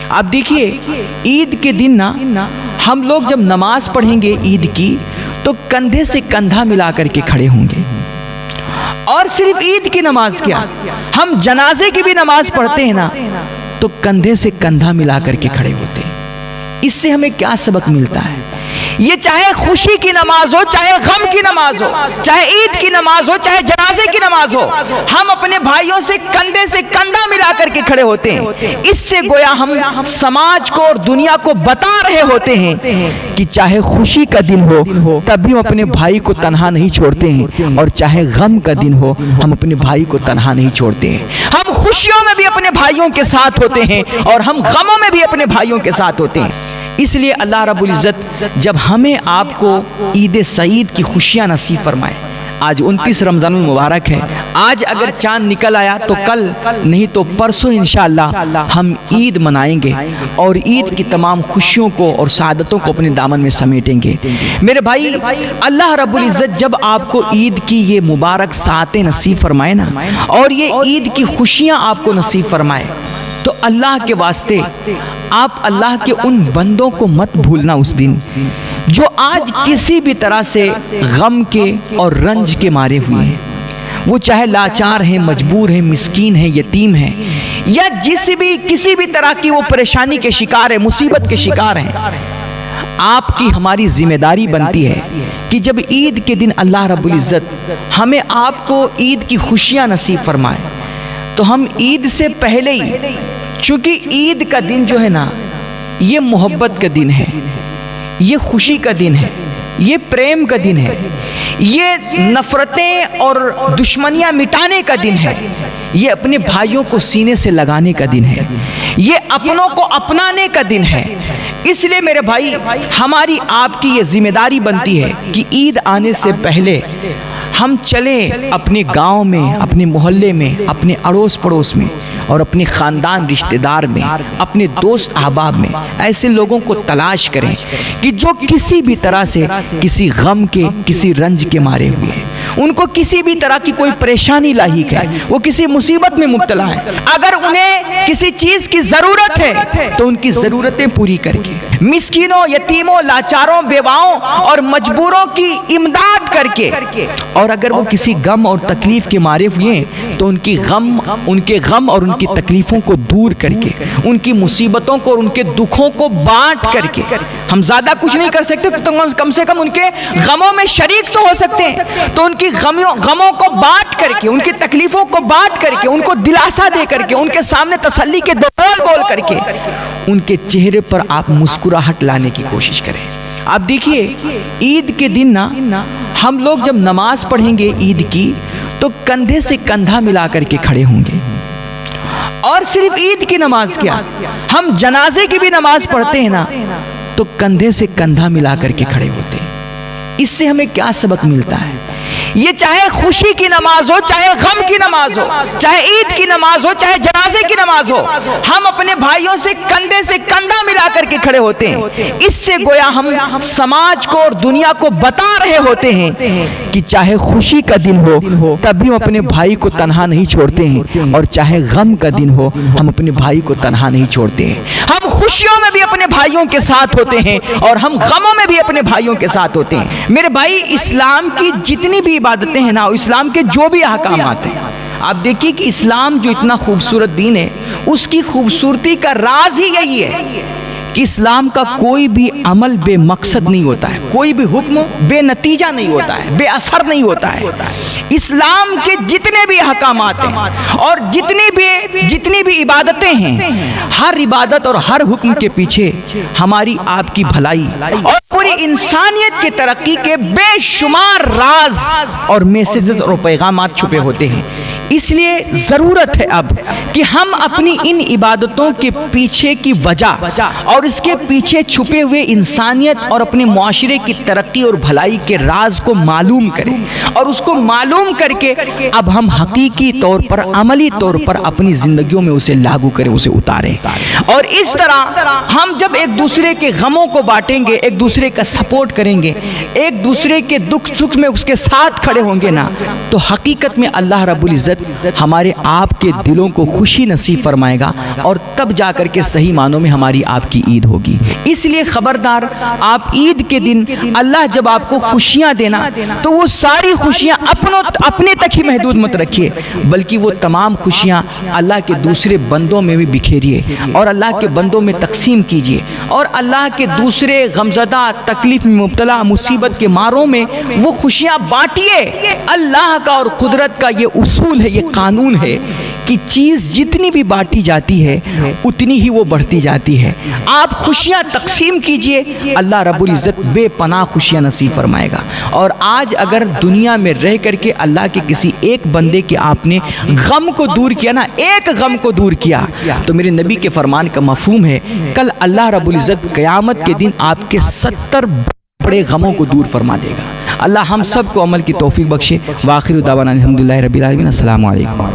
آپ دیکھیے عید کے دن نا ہم لوگ جب نماز پڑھیں گے عید کی تو کندھے سے کندھا ملا کر کے کھڑے ہوں گے. اور صرف عید کی نماز کیا، ہم جنازے کی بھی نماز پڑھتے ہیں نا تو کندھے سے کندھا ملا کر کے کھڑے ہوتے ہیں. اس سے ہمیں کیا سبق ملتا ہے؟ یہ چاہے خوشی کی نماز ہو، چاہے غم کی نماز ہو، چاہے عید کی نماز ہو، چاہے جنازے کی نماز ہو، ہم اپنے بھائیوں سے کندھے سے کندھا ملا کر کے کھڑے ہوتے ہیں. اس سے گویا ہم سماج کو اور دنیا کو بتا رہے ہوتے ہیں کہ چاہے خوشی کا دن ہو تب بھی ہم اپنے بھائی کو تنہا نہیں چھوڑتے ہیں، اور چاہے غم کا دن ہو ہم اپنے بھائی کو تنہا نہیں چھوڑتے ہیں. ہم خوشیوں میں بھی اپنے بھائیوں کے ساتھ ہوتے ہیں اور ہم غموں میں بھی اپنے بھائیوں کے ساتھ ہوتے ہیں. اس لیے اللہ رب العزت جب ہمیں آپ کو عید سعید کی خوشیاں نصیب فرمائے، آج 29 رمضان المبارک ہے، آج اگر چاند نکل آیا تو کل نہیں تو پرسوں انشاءاللہ ہم عید منائیں گے اور عید کی تمام خوشیوں کو اور سعادتوں کو اپنے دامن میں سمیٹیں گے. میرے بھائی، اللہ رب العزت جب آپ کو عید کی یہ مبارک ساعتیں نصیب فرمائے نا اور یہ عید کی خوشیاں آپ کو نصیب فرمائے تو اللہ کے واسطے آپ اللہ کے ان بندوں کو مت بھولنا اس دن جو آج کسی بھی طرح سے غم کے اور رنج کے مارے ہوئے ہیں. وہ چاہے لاچار ہیں، مجبور ہیں، مسکین ہیں، یتیم ہیں، یا کسی بھی طرح کی وہ پریشانی کے شکار ہیں، مصیبت کے شکار ہیں. آپ کی ہماری ذمہ داری بنتی ہے کہ جب عید کے دن اللہ رب العزت ہمیں آپ کو عید کی خوشیاں نصیب فرمائے تو ہم عید سے پہلے ہی، چونکہ عید کا دن جو ہے نا یہ محبت کا دن ہے، یہ خوشی کا دن ہے، یہ پریم کا دن ہے، یہ نفرتیں اور دشمنیاں مٹانے کا دن ہے، یہ اپنے بھائیوں کو سینے سے لگانے کا دن ہے، یہ اپنوں کو اپنانے کا دن ہے. اس لیے میرے بھائی، ہماری آپ کی یہ ذمہ داری بنتی ہے کہ عید آنے سے پہلے ہم چلیں اپنے گاؤں میں، اپنے محلے میں، اپنے اڑوس پڑوس میں اور اپنے خاندان رشتہ دار میں، اپنے دوست احباب میں ایسے لوگوں کو تلاش کریں کہ جو کسی بھی طرح سے کسی غم کے، کسی رنج کے مارے ہوئے ہیں، ان کو کسی بھی طرح کی کوئی پریشانی لاحق ہے، وہ کسی مصیبت میں مبتلا ہیں. اگر انہیں کسی چیز کی ضرورت ہے تو ان کی ضرورتیں پوری کر کے، مسکینوں، یتیموں، لاچاروں، بیواؤں اور مجبوروں کی امداد کر کے، اور اگر وہ کسی غم اور تکلیف کے مارے ہوئے ہیں تو ان کے غم اور ان کی تکلیفوں کو دور کر کے، ان کی مصیبتوں کو اور ان کے دکھوں کو بانٹ کر کے، ہم زیادہ کچھ نہیں کر سکتے تو کم سے کم ان کے غموں میں شریک تو ہو سکتے ہیں، تو ان کی غموں کو بانٹ کر کے، ان کی تکلیفوں کو بانٹ کر کے، ان کو دلاسا دے کر کے، ان کے سامنے تسلی کے دو بول کر کے ان کے چہرے پر آپ مسکراہٹ لانے کی کوشش کریں. آپ دیکھیے عید کے دن نا ہم لوگ جب نماز پڑھیں گے عید کی تو کندھے سے کندھا ملا کر کے کھڑے ہوں گے. اور صرف عید کی نماز کیا، ہم جنازے کی بھی نماز پڑھتے ہیں نا تو کندھے سے کندھا ملا کر کے کھڑے ہوتے ہیں. اس سے ہمیں کیا سبق ملتا ہے؟ یہ چاہے خوشی کی نماز ہو، چاہے غم کی نماز ہو، چاہے عید کی نماز ہو، چاہے جنازے کی نماز ہو، ہم اپنے بھائیوں سے کندھے سے کندھا ملا کر کے کھڑے ہوتے ہیں. اس سے گویا ہم سماج کو اور دنیا کو بتا رہے ہوتے ہیں کہ چاہے خوشی کا دن ہو تب بھی ہم اپنے بھائی کو تنہا نہیں چھوڑتے ہیں، اور چاہے غم کا دن ہو ہم اپنے بھائی کو تنہا نہیں چھوڑتے ہیں. ہم خوشیوں میں بھی اپنے بھائیوں کے ساتھ ہوتے ہیں اور ہم غموں میں بھی اپنے بھائیوں کے ساتھ ہوتے ہیں. میرے بھائی، اسلام کی جتنی بھی عبادتیں ہیں نا، اسلام کے جو بھی احکامات ہیں، آپ دیکھیے کہ اسلام جو اتنا خوبصورت دین ہے، اس کی خوبصورتی کا راز ہی یہی ہے کہ اسلام کا کوئی بھی عمل بے مقصد نہیں ہوتا ہے، کوئی بھی حکم بے نتیجہ نہیں ہوتا ہے، بے اثر نہیں ہوتا ہے. اسلام کے جتنے بھی احکامات ہیں اور جتنی بھی عبادتیں ہیں، ہر عبادت اور ہر حکم کے پیچھے ہماری آپ کی بھلائی اور پوری انسانیت کی ترقی کے بے شمار راز اور میسیجز اور پیغامات چھپے ہوتے ہیں. اس لیے ضرورت ہے اب کہ ہم اپنی ان عبادتوں کے پیچھے کی وجہ اور اس کے پیچھے چھپے ہوئے انسانیت اور اپنے معاشرے کی ترقی اور بھلائی کے راز کو معلوم کریں، اور اس کو معلوم کر کے اب ہم حقیقی طور پر، عملی طور پر اپنی زندگیوں میں اسے لاگو کریں، اسے اتاریں. اور اس طرح ہم جب ایک دوسرے کے غموں کو بانٹیں گے، ایک دوسرے کا سپورٹ کریں گے، ایک دوسرے کے دکھ سکھ میں اس کے ساتھ کھڑے ہوں گے نا، تو حقیقت میں اللہ رب العزت ہمارے آپ کے دلوں کو خوشی نصیب فرمائے گا، اور تب جا کر کے صحیح معنوں میں ہماری آپ کی عید ہوگی۔ اس لیے خبردار، آپ عید کے دن اللہ جب آپ کو خوشیاں دینا تو وہ ساری خوشیاں اپنے تک ہی محدود مت رکھیے، بلکہ وہ تمام خوشیاں اللہ کے دوسرے بندوں میں بھی بکھیریے اور اللہ کے بندوں میں تقسیم کیجیے، اور اللہ کے دوسرے غمزدہ، تکلیف میں مبتلا، مصیبت کے ماروں میں وہ خوشیاں بانٹیے۔ اللہ کا اور قدرت کا یہ اصول ہے، یہ قانون ہے کہ چیز جتنی بھی بانٹی جاتی ہے اتنی ہی وہ بڑھتی جاتی ہے۔ آپ خوشیاں تقسیم کیجئے، اللہ رب العزت بے پناہ خوشیاں نصیب فرمائے گا۔ اور آج اگر دنیا میں رہ کر کے اللہ کے کسی ایک بندے کے آپ نے غم کو دور کیا نا، ایک غم کو دور کیا، تو میرے نبی کے فرمان کا مفہوم ہے کل اللہ رب العزت قیامت کے دن آپ کے 70 بڑے غموں کو دور فرما دے گا۔ اللہ ہم سب کو عمل کی توفیق بخشے۔ وآخر دعوانا الحمدللہ رب العالمین۔ السلام علیکم۔